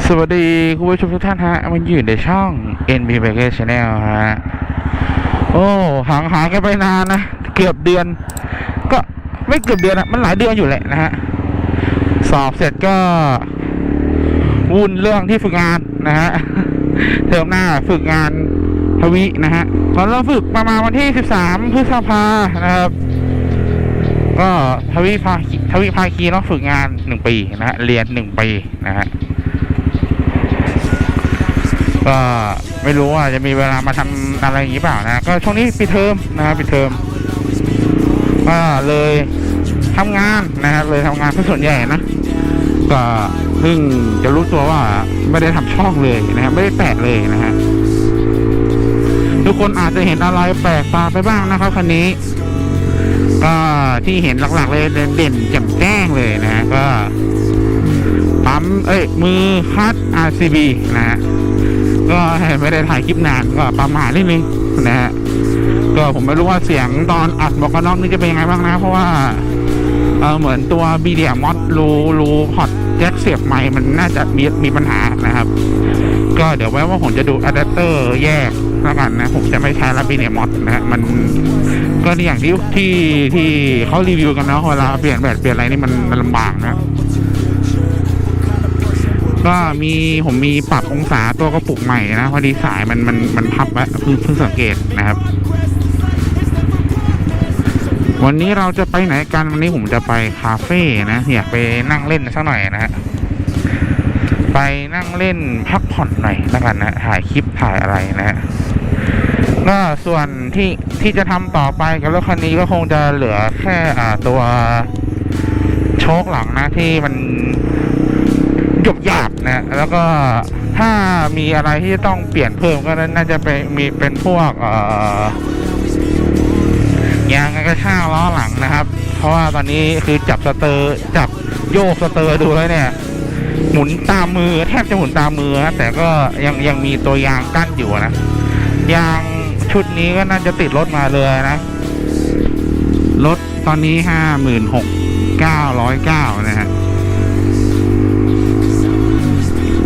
สวัสดีคุณผู้ชมทุกท่านฮะมันอยู่ในช่อง NB Bike Channel ฮะโอ้ห่างหายกันไปนานนะเกือบเดือนก็ไม่เกือบเดือนนะมันหลายเดือนอยู่แหละนะฮะสอบเสร็จก็วุ่นเรื่องที่ฝึกงานนะฮะเทอมหน้าฝึกงานทวินะฮะตอนเราฝึกประมาณวันที่13 พฤษภานะครับก็ทวิภาคีเนาะฝึกงาน1 ปีนะฮะเรียน1 ปีนะฮะก็ไม่รู้ว่าจะมีเวลามาทำอะไรอย่างนี้เปล่านะก็ช่วงนี้ปิดเทอมนะครับปิดเทอมก็เลยทำงานนะครับเลยทำงานส่วนใหญ่นะก็เพิ่งจะรู้ตัวว่าไม่ได้ทำช่องเลยนะครับไม่ได้แตะเลยนะฮะทุกคนอาจจะเห็นอะไรแปลกตาไปบ้างนะครับคันนี้ก็ที่เห็นหลักๆเลยเด่นแจ่มแจ้งเลยนะก็ปั๊มมือคัด RCB นะฮะก็ไม่ได้ถ่ายคลิปนานก็ประมาณนิดนึงนะฮะก็ผมไม่รู้ว่าเสียงตอนอัดบอกกันนอกนี่จะเป็นยังไงบ้างนะเพราะว่าเหมือนตัว BDM mod รูพอร์ตแจ็คเสียบไมค์มันน่าจะมีปัญหานะครับก็เดี๋ยวไว้ว่าผมจะดูอะแดปเตอร์แยกแล้วกันนะผมจะไม่ใช้ละ BDM mod นะฮะมันก็อย่างที่เขารีวิวกันเนาะเวลาเปลี่ยนแบตเปลี่ยนอะไรนี่มันลำบากนะก็ผมมีปรับองศาตัวกระปุกใหม่นะพอดีสายมันพับไว้เพิ่งสังเกตนะครับวันนี้เราจะไปไหนกันวันนี้ผมจะไปคาเฟ่นะอยากไปนั่งเล่นสักหน่อยนะฮะไปนั่งเล่นพักผ่อนหน่อยแล้วกันนะถ่ายคลิปถ่ายอะไรนะฮะก็ส่วนที่จะทำต่อไปกับรถคันนี้ก็คงจะเหลือแค่ตัวโชคหลังนะที่มันหยาบนะแล้วก็ถ้ามีอะไรที่จะต้องเปลี่ยนเพิ่มก็น่าจะเป็นพวกยางกระชากล้อหลังนะครับเพราะว่าตอนนี้คือจับโยกสเตอร์ดูแล้วเนี่ยหมุนตามมือแทบจะหมุนตามมือนะแต่ก็ยังมีตัวยางกั้นอยู่นะยางชุดนี้ก็น่าจะติดรถมาเลยนะรถตอนนี้56,909นะฮะ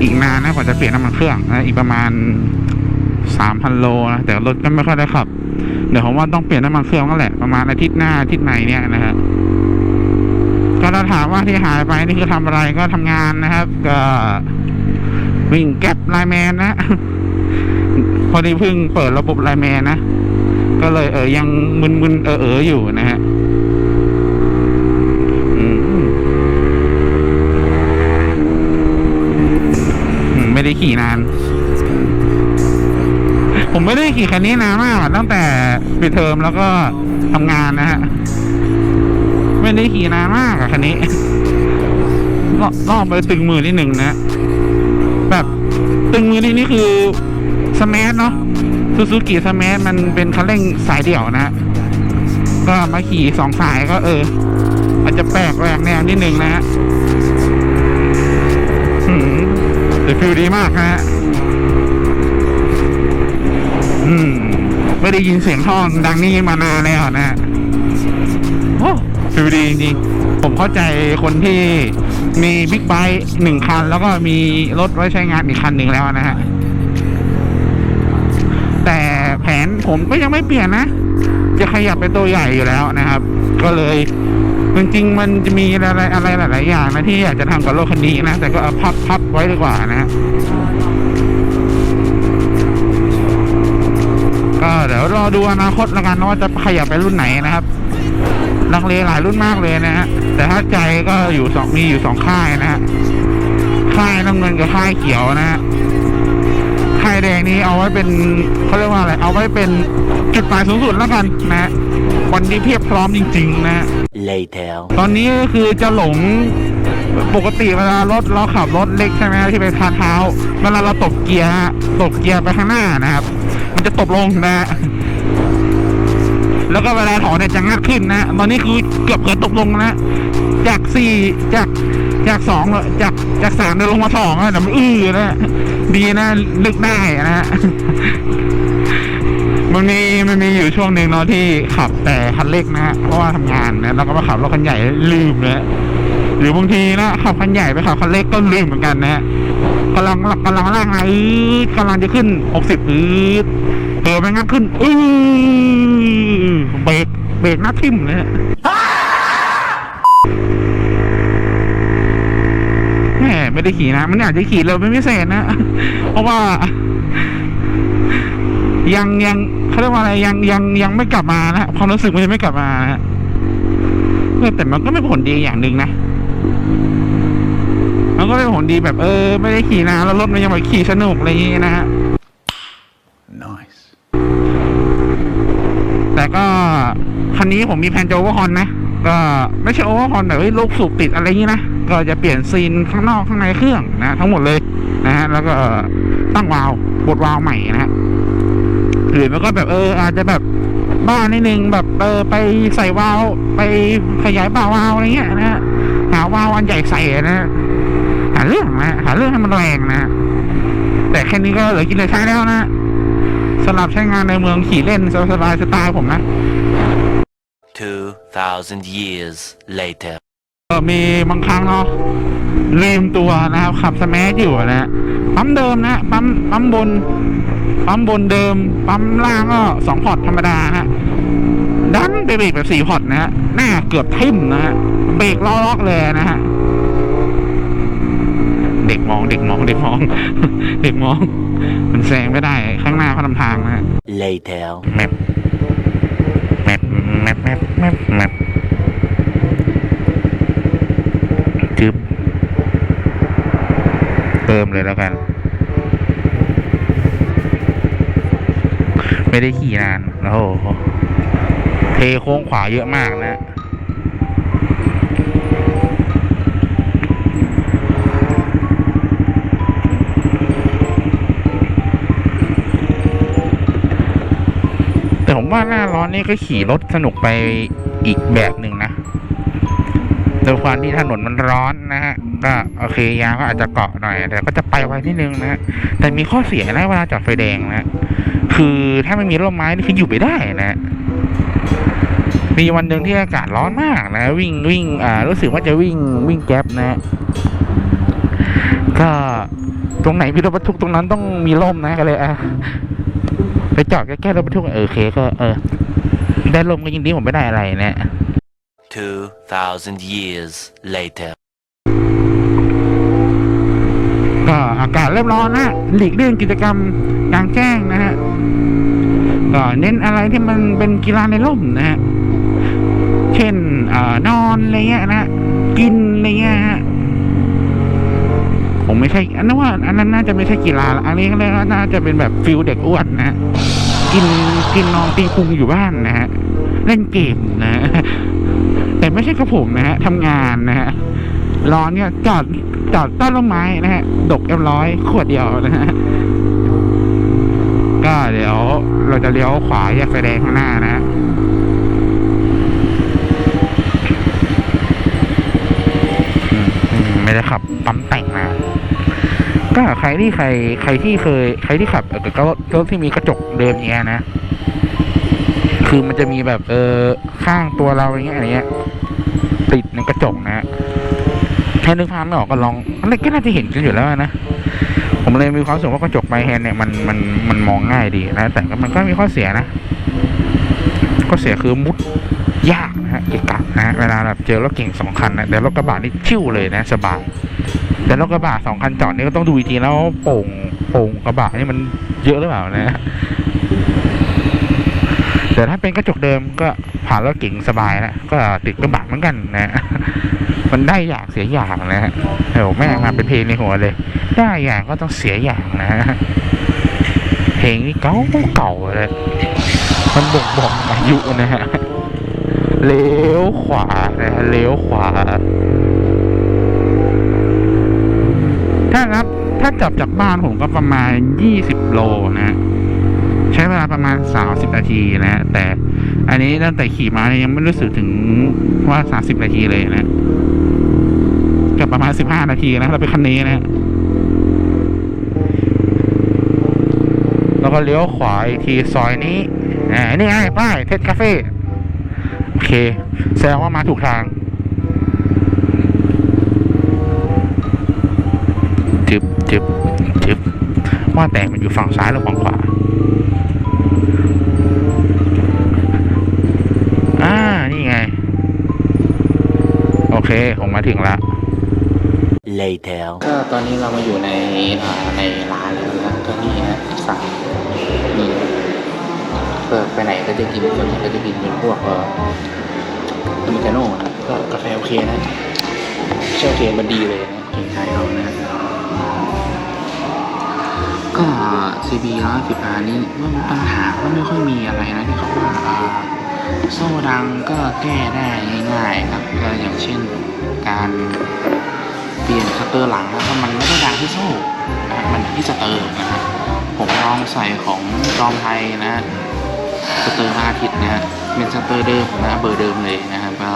อีกนานนะกว่าจะเปลี่ยนน้ำมันเครื่องนะอีกประมาณ 3,000 โลนะแต่รถก็ไม่ค่อยได้ขับเดี๋ยวผมว่าต้องเปลี่ยนน้ำมันเครื่องนั่นแหละประมาณอาทิตย์หน้าอาทิตย์ไหนเนี่ยนะฮะก็ถ้าถามว่าที่หายไปนี่คือทำอะไรก็ทำงานนะครับก็วิ่งแก๊ปไลน์แมนนะพอดีเพิ่งเปิดระบบไลน์แมนนะก็เลยยังมึนอยู่นะฮะไม่ได้ขี่นานผมไม่ได้ขี่คันนี้นานมากตั้งแต่ปิดเทอมแล้วก็ทำงานนะฮะไม่ได้ขี่นานมากคันนี้รอบไปตึงมือนิดหนึ่งนะแบบตึงมือนี่คือสแมทเนาะซูซูกิสแมทมันเป็นคันเร่งสายเดี่ยวนะก็มาขี่2 สายก็อาจจะแปลกแหวกแนวนิดหนึ่งนะฮะแต่ฟิลดีมากนะฮะไม่ได้ยินเสียงท่อดังนี้มานานแล้วนะโอ้ฟิลดีจริงๆผมเข้าใจคนที่มีบิ๊กไบค์1 คันแล้วก็มีรถไว้ใช้งานอีกคันหนึ่งแล้วนะฮะแต่แผนผมก็ยังไม่เปลี่ยนนะจะขยับเป็นตัวใหญ่อยู่แล้วนะครับก็เลยจริงๆมันจะมีอะไรหลายๆอย่างนะที่อยากจะทำกับรถคันนี้นะแต่ก็พับไว้ดีกว่านะก็เดี๋ยวรอดูอนาคตแล้วกันว่าจะขยับไปรุ่นไหนนะครับลังเลหลายรุ่นมากเลยนะฮะแต่ถ้าใจก็มีอยู่ 2 ค่ายนะฮะค่ายน้ำเงินกับค่ายเขียวนะฮะค่ายแดงนี้เอาไว้เป็นเขาเรียกว่าอะไรเอาไว้เป็นจุดหมายสูงสุดแล้วกันนะวันนี้เพียบพร้อมจริงๆนะ Later ตอนนี้ก็คือจะหลงปกติเวลาเราขับรถเล็กใช่ไหมที่เป็นเท้าเวลาเราตบเกียร์ไปข้างหน้านะครับมันจะตบลงนะแล้วก็เวลาถอนเนี่ยจะงัดขึ้นนะตอนนี้คือเกือบตบลงนะจาก 2จาก 3เดินลงมา2นะแต่มันนะดีนะลึกได้นะฮะมันมีอยู่ช่วงหนึ่งเนาะที่ขับแต่คันเล็กนะฮะเพราะว่าทำงานนะแล้วก็มาขับรถคันใหญ่ลืมนะ หรือบางทีนะขับคันใหญ่ไปขับคันเล็กก็ลืมเหมือนกันนะกำลังล่างไงกำลังจะขึ้น60เผลอไปงั้นขึ้นเบรกหน้าทิ่มเลยแหมไม่ได้ขี่นะมันอาจจะขี่เร็วเป็นพิเศษนะเพราะว่ายังเขาเรียกว่าอะไรยังไม่กลับมานะความรู้สึกมันยังไม่กลับมานะแต่มันก็ไม่ผลดีอย่างหนึ่งนะมันก็ไม่ผลดีแบบไม่ได้ขี่นะแล้วรถมันยังแบบขี่สนุกอะไรอย่างงี้นะฮะ Nice แต่ก็คันนี้ผมมีแผนจะโอเวอร์ฮอนนะก็ไม่ใช่โอเวอร์ฮอนแบบลูกสูบติดอะไรอย่างนี้นะก็จะเปลี่ยนซีนข้างนอกข้างในเครื่องนะทั้งหมดเลยนะฮะแล้วก็ตั้งวาล์วบดวาล์วใหม่นะฮะหรือมันก็แบบอาจจะแบบบ้านนิดนึงแบบไปใส่วาล์วไปขยายบ่าวาล์วอะไรเงี้ยนะฮะหาวาล์วอันใหญ่ใส่นะหาเรื่องให้มันแรงนะแต่แค่นี้ก็เหลือกินเหลือใช้แล้วนะสำหรับใช้งานในเมืองขี่เล่นสบายสไตล์ผมนะ2,000 years later มีบางครั้งเนาะลืมตัวนะครับขับสแมัอยู่นะปั๊มเดิมนะปั๊มบนเดิมปั๊มล่างก็2 พอร์ตธรรมดาฮะดันไปเบรกแบบ4 พอร์ตนะฮะหน้าเกือบทิ่มนะฮะเบรกล้อล็อกเลยนะฮะเด็กมอง มันแซงไม่ได้ข้างหน้าเขาทำทางนะฮะ later แมปจึ๊บเติมเลยแล้วกัน ไม่ได้ขี่นานโอ้โหเทโค้งขวาเยอะมากนะแต่ผมว่าหน้าร้อนนี่ก็ขี่รถสนุกไปอีกแบบหนึ่งนะโดยความที่ถนนมันร้อนนะฮะก็โอเคยางก็อาจจะเกาะหน่อยแต่ก็จะไปไวนิดนึงนะฮะแต่มีข้อเสียนะเวลาจอดไฟแดงนะคือถ้าไม่มีร่มไม้นี่คืออยู่ไม่ได้นะมีวันหนึ่งที่อากาศร้อนมากนะวิ่งรู้สึกว่าจะวิ่งแก๊ปนะก็ตรงไหนมีรถบรรทุกตรงนั้นต้องมีร่มนะก็เลยไปจอดแก้รถบรรทุกโอเคก็ได้ร่มก็ยินดีผมไม่ได้อะไรนะ 2,000 years later ก็อากาศเริ่มร้อนนะหลีกเลี่ยงกิจกรรมกลางแจ้งนะฮะก็เน้นอะไรที่มันเป็นกีฬาในร่มนะฮะเช่นนอนอะไรเงี้ยนะกินอะไรเงี้ยฮะผมไม่ใช่อันนั้นน่าจะไม่ใช่กีฬาละอันนี้ก็เลยน่าจะเป็นแบบฟิลเด็กอ้วนนะกินนอนตีพุงอยู่บ้านนะฮะเล่นเกมนะแต่ไม่ใช่กระผมนะฮะทำงานนะฮะร้อนเนี่ยจอดต้นต้นไม้นะฮะดก100 ขวดเดียวนะฮะก็เดี๋ยวเราจะเลี้ยวขวาแยกไฟแดงข้างหน้านะฮะไม่ได้ขับปั๊มแต่งมาก็ใครที่ขับรถที่มีกระจกเดิมเนี้ยนะคือมันจะมีแบบข้างตัวเราอย่างเงี้ยติดในกระจกนะแค่นึกภาพไม่ออกก็ลองอะไรก็น่าจะเห็นกันอยู่แล้วนะผมเลยมีความรู้สึกว่ากระจกไมค์แฮนด์เนี่ยมันมองง่ายดีนะแต่มันก็มีข้อเสียนะข้อเสียคือมุดยากนะฮะเกะกะนะเวลาแบบเจอรถเก่ง2 คันนะแต่รถกระบะนี่ชิ่วเลยนะสบายแต่รถกระบะ2 คันจอดนี่ก็ต้องดูอีกทีแล้วโป่งกระบะนี่มันเยอะหรือเปล่านะแต่ถ้าเป็นกระจกเดิมก็ผ่านรถเก่งสบายนะก็ติดกระบะเหมือนกันนะมันได้อย่างเสียอย่างนะฮะโอ้แม่งมาเป็นเพลงในหัวเลยได้อย่างก็ต้องเสียอย่างนะเพลงนี้เก่าเลยมันบ่งบอกอายุนะฮะเลี้ยวขวานะเลี้ยวขวาถ้าจับจากบ้านผมก็ประมาณ20 โลนะใช้เวลาประมาณ30 นาทีนะแต่อันนี้ตั้งแต่ขี่มาเนี่ยยังไม่รู้สึกถึงว่า30 นาทีเลยนะกับประมาณ15 นาทีนะเราไปคันนี้นะแล้วก็เลี้ยวขวาอีกทีซอยนี้นี่ไงป้ายเทสคาเฟ่ โอเคแสดงว่ามาถูกทาง จึบจึบว่าแต่มันอยู่ฝั่งซ้ายหรือฝั่งขวานี่ไงโอเคผมมาถึงละ Later. ก็ตอนนี้เรามาอยู่ในร้านแล้วนะก็นี่ฮะสั่งนี่ก็ไปไหนก็จะกินส่วนใหญ่ก็จะกินเป็นพวกอเมริกาโน่นะก็กาแฟโอเคนะเช่าโอเคมันดีเลยนะกินไทยเอานะก็ CB 110R นี่ปัญหาก็ไม่ค่อยมีอะไรนะที่เขาว่าโซ่ดังก็แก้ได้ง่ายๆครับก็อย่างเช่นการเปลี่ยนสเตอร์หลังแล้วก็มันไม่ได้ดังที่โซ่นะมันที่สเตอร์นะฮะผมลองใส่ของจอมไทยนะสเตอร์พระอาทิตย์นะเป็นสเตอร์เดิมนะเบอร์เดิมเลยนะครับก็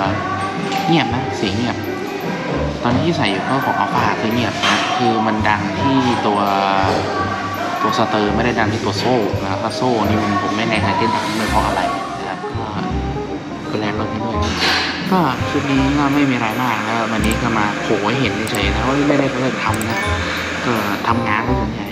เงียบนะเสียงเงียบตอนนี้ที่ใส่อยู่ก็ของอัลฟาคือเงียบนะคือมันดังที่ตัวสเตอร์ไม่ได้ดังที่ตัวโซ่นะครับโซ่นี่ผมไม่แน่ใจที่ดังเป็นเพราะอะไรนะครับก็แรงลดนิดหน่อยก็ชุดนี้ก็ไม่มีอะไรมากแล้ววันนี้ก็มาโผล่ให้เห็นเฉยๆนะว่าไม่ได้เลิกทำนะก็ทำงานก็ส่วนใหญ่